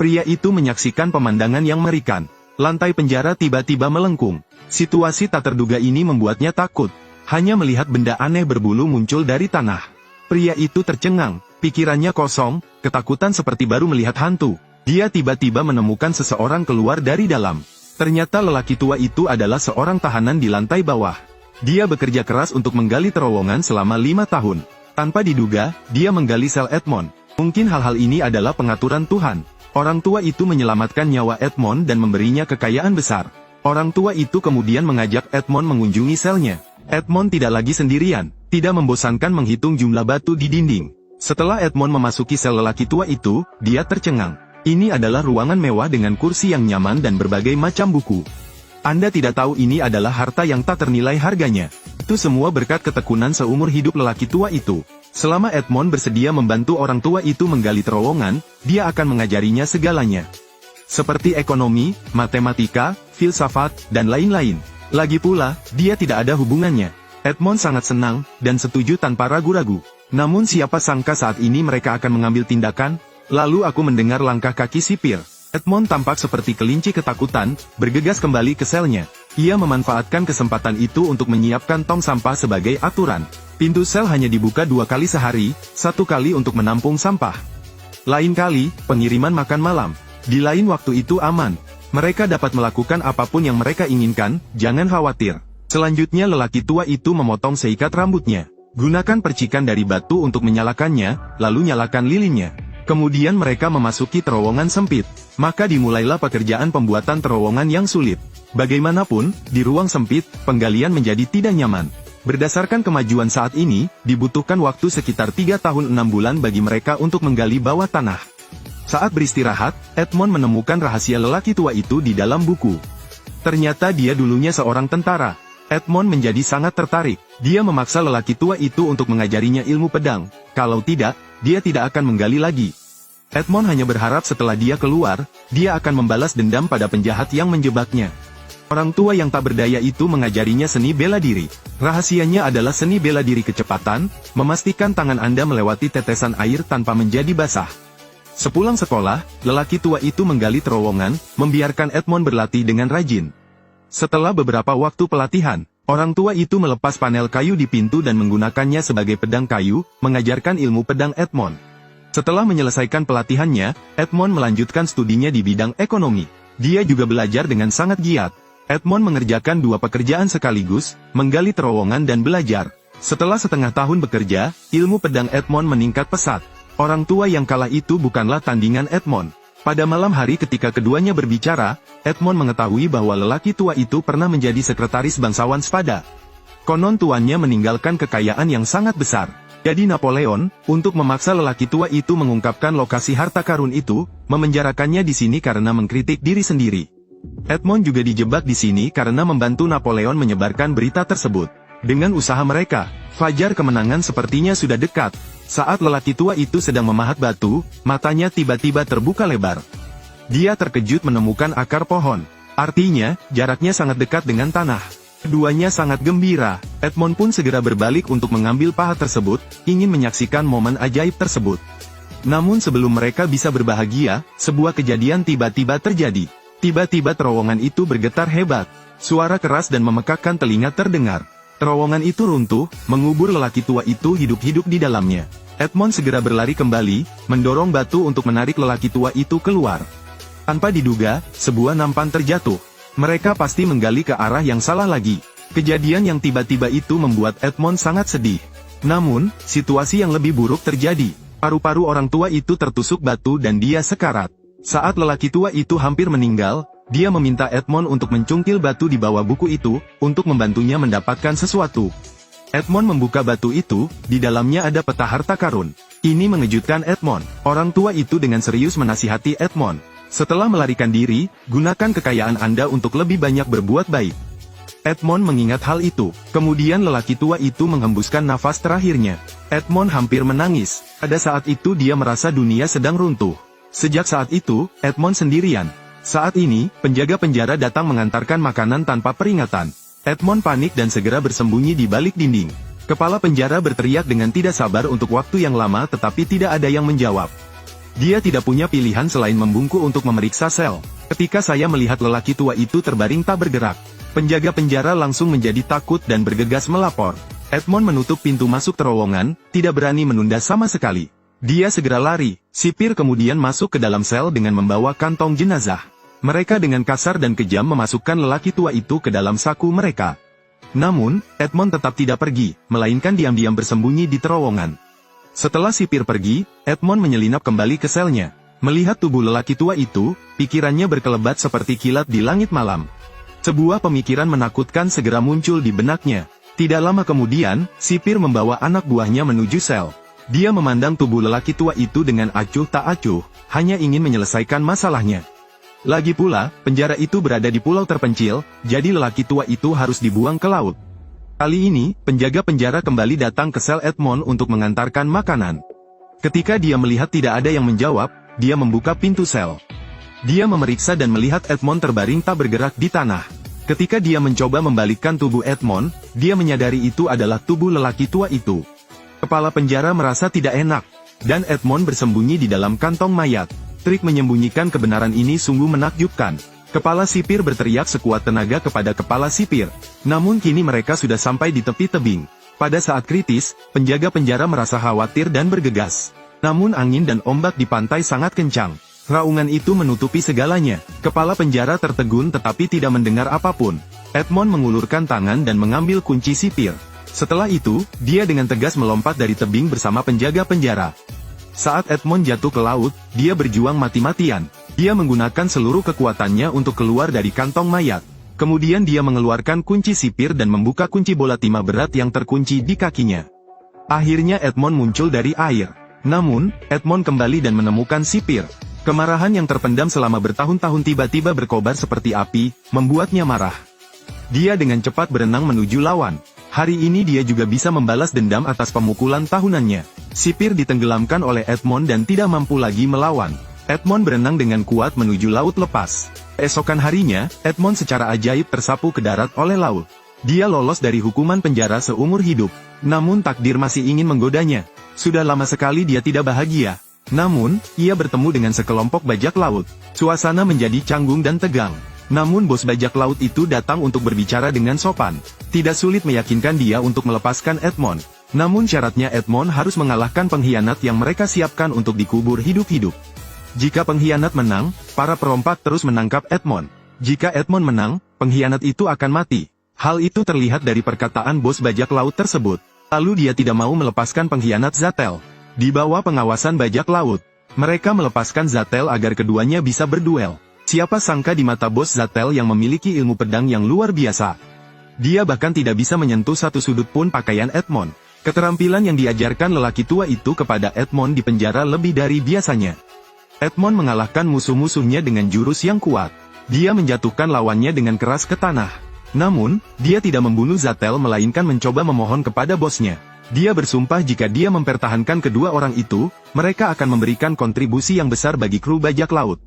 Pria itu menyaksikan pemandangan yang mengerikan. Lantai penjara tiba-tiba melengkung. Situasi tak terduga ini membuatnya takut. Hanya melihat benda aneh berbulu muncul dari tanah. Pria itu tercengang, pikirannya kosong, ketakutan seperti baru melihat hantu. Dia tiba-tiba menemukan seseorang keluar dari dalam. Ternyata lelaki tua itu adalah seorang tahanan di lantai bawah. Dia bekerja keras untuk menggali terowongan selama 5 tahun. Tanpa diduga, dia menggali sel Edmond. Mungkin hal-hal ini adalah pengaturan Tuhan. Orang tua itu menyelamatkan nyawa Edmond dan memberinya kekayaan besar. Orang tua itu kemudian mengajak Edmond mengunjungi selnya. Edmond tidak lagi sendirian, tidak membosankan menghitung jumlah batu di dinding. Setelah Edmond memasuki sel lelaki tua itu, dia tercengang. Ini adalah ruangan mewah dengan kursi yang nyaman dan berbagai macam buku. Anda tidak tahu ini adalah harta yang tak ternilai harganya. Itu semua berkat ketekunan seumur hidup lelaki tua itu. Selama Edmond bersedia membantu orang tua itu menggali terowongan, dia akan mengajarinya segalanya. Seperti ekonomi, matematika, filsafat, dan lain-lain. Lagi pula, dia tidak ada hubungannya. Edmond sangat senang, dan setuju tanpa ragu-ragu. Namun siapa sangka saat ini mereka akan mengambil tindakan? Lalu aku mendengar langkah kaki sipir. Edmond tampak seperti kelinci ketakutan, bergegas kembali ke selnya. Ia memanfaatkan kesempatan itu untuk menyiapkan tong sampah sebagai aturan. Pintu sel hanya dibuka 2 kali sehari, 1 kali untuk menampung sampah. Lain kali, pengiriman makan malam. Di lain waktu itu aman. Mereka dapat melakukan apapun yang mereka inginkan, jangan khawatir. Selanjutnya lelaki tua itu memotong seikat rambutnya. Gunakan percikan dari batu untuk menyalakannya, lalu nyalakan lilinnya. Kemudian mereka memasuki terowongan sempit. Maka dimulailah pekerjaan pembuatan terowongan yang sulit. Bagaimanapun, di ruang sempit, penggalian menjadi tidak nyaman. Berdasarkan kemajuan saat ini, dibutuhkan waktu sekitar 3 tahun 6 bulan bagi mereka untuk menggali bawah tanah. Saat beristirahat, Edmond menemukan rahasia lelaki tua itu di dalam buku. Ternyata dia dulunya seorang tentara. Edmond menjadi sangat tertarik. Dia memaksa lelaki tua itu untuk mengajarinya ilmu pedang. Kalau tidak, dia tidak akan menggali lagi. Edmond hanya berharap setelah dia keluar, dia akan membalas dendam pada penjahat yang menjebaknya. Orang tua yang tak berdaya itu mengajarinya seni bela diri. Rahasianya adalah seni bela diri kecepatan, memastikan tangan Anda melewati tetesan air tanpa menjadi basah. Sepulang sekolah, lelaki tua itu menggali terowongan, membiarkan Edmond berlatih dengan rajin. Setelah beberapa waktu pelatihan, orang tua itu melepas panel kayu di pintu dan menggunakannya sebagai pedang kayu, mengajarkan ilmu pedang Edmond. Setelah menyelesaikan pelatihannya, Edmond melanjutkan studinya di bidang ekonomi. Dia juga belajar dengan sangat giat. Edmond mengerjakan 2 pekerjaan sekaligus, menggali terowongan dan belajar. Setelah setengah tahun bekerja, ilmu pedang Edmond meningkat pesat. Orang tua yang kalah itu bukanlah tandingan Edmond. Pada malam hari ketika keduanya berbicara, Edmond mengetahui bahwa lelaki tua itu pernah menjadi sekretaris bangsawan Spada. Konon tuannya meninggalkan kekayaan yang sangat besar. Jadi Napoleon, untuk memaksa lelaki tua itu mengungkapkan lokasi harta karun itu, memenjarakannya di sini karena mengkritik diri sendiri. Edmond juga dijebak di sini karena membantu Napoleon menyebarkan berita tersebut. Dengan usaha mereka, fajar kemenangan sepertinya sudah dekat. Saat lelaki tua itu sedang memahat batu, matanya tiba-tiba terbuka lebar. Dia terkejut menemukan akar pohon. Artinya, jaraknya sangat dekat dengan tanah. Keduanya sangat gembira. Edmond pun segera berbalik untuk mengambil pahat tersebut, ingin menyaksikan momen ajaib tersebut. Namun sebelum mereka bisa berbahagia, sebuah kejadian tiba-tiba terjadi. Tiba-tiba terowongan itu bergetar hebat. Suara keras dan memekakkan telinga terdengar. Terowongan itu runtuh, mengubur lelaki tua itu hidup-hidup di dalamnya. Edmond segera berlari kembali, mendorong batu untuk menarik lelaki tua itu keluar. Tanpa diduga, sebuah nampan terjatuh. Mereka pasti menggali ke arah yang salah lagi. Kejadian yang tiba-tiba itu membuat Edmond sangat sedih. Namun, situasi yang lebih buruk terjadi. Paru-paru orang tua itu tertusuk batu dan dia sekarat. Saat lelaki tua itu hampir meninggal, dia meminta Edmond untuk mencungkil batu di bawah buku itu, untuk membantunya mendapatkan sesuatu. Edmond membuka batu itu, di dalamnya ada peta harta karun. Ini mengejutkan Edmond. Orang tua itu dengan serius menasihati Edmond. Setelah melarikan diri, gunakan kekayaan Anda untuk lebih banyak berbuat baik. Edmond mengingat hal itu. Kemudian lelaki tua itu menghembuskan nafas terakhirnya. Edmond hampir menangis. Pada saat itu dia merasa dunia sedang runtuh. Sejak saat itu, Edmond sendirian. Saat ini, penjaga penjara datang mengantarkan makanan tanpa peringatan. Edmond panik dan segera bersembunyi di balik dinding. Kepala penjara berteriak dengan tidak sabar untuk waktu yang lama tetapi tidak ada yang menjawab. Dia tidak punya pilihan selain membungkuk untuk memeriksa sel. Ketika saya melihat lelaki tua itu terbaring tak bergerak, penjaga penjara langsung menjadi takut dan bergegas melapor. Edmond menutup pintu masuk terowongan, tidak berani menunda sama sekali. Dia segera lari. Sipir kemudian masuk ke dalam sel dengan membawa kantong jenazah. Mereka dengan kasar dan kejam memasukkan lelaki tua itu ke dalam saku mereka. Namun, Edmond tetap tidak pergi, melainkan diam-diam bersembunyi di terowongan. Setelah sipir pergi, Edmond menyelinap kembali ke selnya. Melihat tubuh lelaki tua itu, pikirannya berkelebat seperti kilat di langit malam. Sebuah pemikiran menakutkan segera muncul di benaknya. Tidak lama kemudian, sipir membawa anak buahnya menuju sel. Dia memandang tubuh lelaki tua itu dengan acuh tak acuh, hanya ingin menyelesaikan masalahnya. Lagi pula, penjara itu berada di pulau terpencil, jadi lelaki tua itu harus dibuang ke laut. Kali ini, penjaga penjara kembali datang ke sel Edmond untuk mengantarkan makanan. Ketika dia melihat tidak ada yang menjawab, dia membuka pintu sel. Dia memeriksa dan melihat Edmond terbaring tak bergerak di tanah. Ketika dia mencoba membalikkan tubuh Edmond, dia menyadari itu adalah tubuh lelaki tua itu. Kepala penjara merasa tidak enak, dan Edmond bersembunyi di dalam kantong mayat. Trik menyembunyikan kebenaran ini sungguh menakjubkan. Kepala sipir berteriak sekuat tenaga kepada kepala sipir. Namun kini mereka sudah sampai di tepi tebing. Pada saat kritis, penjaga penjara merasa khawatir dan bergegas. Namun angin dan ombak di pantai sangat kencang. Raungan itu menutupi segalanya. Kepala penjara tertegun tetapi tidak mendengar apapun. Edmond mengulurkan tangan dan mengambil kunci sipir. Setelah itu, dia dengan tegas melompat dari tebing bersama penjaga penjara. Saat Edmond jatuh ke laut, dia berjuang mati-matian. Dia menggunakan seluruh kekuatannya untuk keluar dari kantong mayat. Kemudian dia mengeluarkan kunci sipir dan membuka kunci bola timah berat yang terkunci di kakinya. Akhirnya Edmond muncul dari air. Namun, Edmond kembali dan menemukan sipir. Kemarahan yang terpendam selama bertahun-tahun tiba-tiba berkobar seperti api, membuatnya marah. Dia dengan cepat berenang menuju lawan. Hari ini dia juga bisa membalas dendam atas pemukulan tahunannya. Sipir ditenggelamkan oleh Edmond dan tidak mampu lagi melawan. Edmond berenang dengan kuat menuju laut lepas. Esokan harinya, Edmond secara ajaib tersapu ke darat oleh laut. Dia lolos dari hukuman penjara seumur hidup. Namun takdir masih ingin menggodanya. Sudah lama sekali dia tidak bahagia. Namun, ia bertemu dengan sekelompok bajak laut. Suasana menjadi canggung dan tegang. Namun bos bajak laut itu datang untuk berbicara dengan sopan. Tidak sulit meyakinkan dia untuk melepaskan Edmond. Namun syaratnya Edmond harus mengalahkan pengkhianat yang mereka siapkan untuk dikubur hidup-hidup. Jika pengkhianat menang, para perompak terus menangkap Edmond. Jika Edmond menang, pengkhianat itu akan mati. Hal itu terlihat dari perkataan bos bajak laut tersebut. Lalu dia tidak mau melepaskan pengkhianat Zatel. Di bawah pengawasan bajak laut, mereka melepaskan Zatel agar keduanya bisa berduel. Siapa sangka di mata bos Zatel yang memiliki ilmu pedang yang luar biasa. Dia bahkan tidak bisa menyentuh satu sudut pun pakaian Edmond. Keterampilan yang diajarkan lelaki tua itu kepada Edmond di penjara lebih dari biasanya. Edmond mengalahkan musuh-musuhnya dengan jurus yang kuat. Dia menjatuhkan lawannya dengan keras ke tanah. Namun, dia tidak membunuh Zatel melainkan mencoba memohon kepada bosnya. Dia bersumpah jika dia mempertahankan kedua orang itu, mereka akan memberikan kontribusi yang besar bagi kru bajak laut.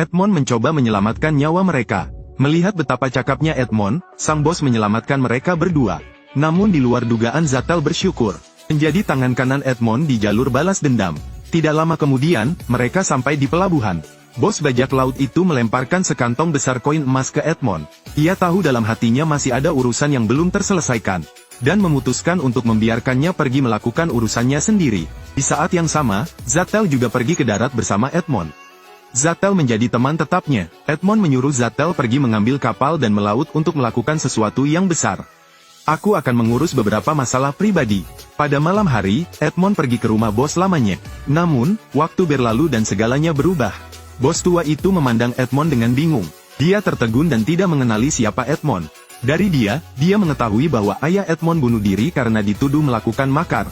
Edmond mencoba menyelamatkan nyawa mereka. Melihat betapa cakapnya Edmond, sang bos menyelamatkan mereka berdua. Namun di luar dugaan Zatel bersyukur. Menjadi tangan kanan Edmond di jalur balas dendam. Tidak lama kemudian, mereka sampai di pelabuhan. Bos bajak laut itu melemparkan sekantong besar koin emas ke Edmond. Ia tahu dalam hatinya masih ada urusan yang belum terselesaikan. Dan memutuskan untuk membiarkannya pergi melakukan urusannya sendiri. Di saat yang sama, Zatel juga pergi ke darat bersama Edmond. Zatel menjadi teman tetapnya. Edmond menyuruh Zatel pergi mengambil kapal dan melaut untuk melakukan sesuatu yang besar. Aku akan mengurus beberapa masalah pribadi. Pada malam hari, Edmond pergi ke rumah bos lamanya. Namun, waktu berlalu dan segalanya berubah. Bos tua itu memandang Edmond dengan bingung. Dia tertegun dan tidak mengenali siapa Edmond. Dari dia mengetahui bahwa ayah Edmond bunuh diri karena dituduh melakukan makar.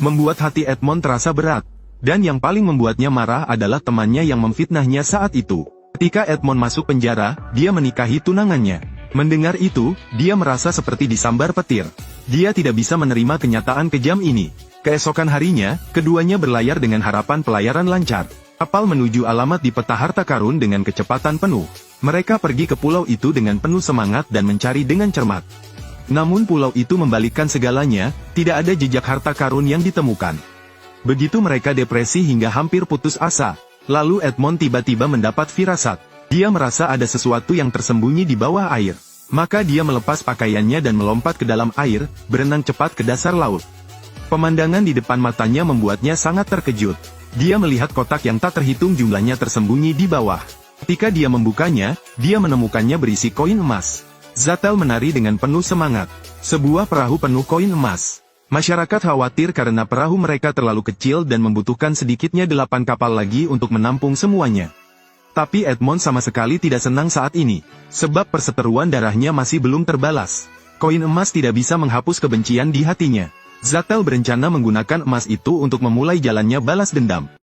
Membuat hati Edmond terasa berat. Dan yang paling membuatnya marah adalah temannya yang memfitnahnya saat itu. Ketika Edmond masuk penjara, dia menikahi tunangannya. Mendengar itu, dia merasa seperti disambar petir. Dia tidak bisa menerima kenyataan kejam ini. Keesokan harinya, keduanya berlayar dengan harapan pelayaran lancar. Kapal menuju alamat di peta harta karun dengan kecepatan penuh. Mereka pergi ke pulau itu dengan penuh semangat dan mencari dengan cermat. Namun pulau itu membalikkan segalanya, tidak ada jejak harta karun yang ditemukan. Begitu mereka depresi hingga hampir putus asa. Lalu Edmond tiba-tiba mendapat firasat. Dia merasa ada sesuatu yang tersembunyi di bawah air. Maka dia melepas pakaiannya dan melompat ke dalam air, berenang cepat ke dasar laut. Pemandangan di depan matanya membuatnya sangat terkejut. Dia melihat kotak yang tak terhitung jumlahnya tersembunyi di bawah. Ketika dia membukanya, dia menemukannya berisi koin emas. Zatel menari dengan penuh semangat. Sebuah perahu penuh koin emas. Masyarakat khawatir karena perahu mereka terlalu kecil dan membutuhkan sedikitnya 8 kapal lagi untuk menampung semuanya. Tapi Edmond sama sekali tidak senang saat ini, sebab perseteruan darahnya masih belum terbalas. Koin emas tidak bisa menghapus kebencian di hatinya. Zatel berencana menggunakan emas itu untuk memulai jalannya balas dendam.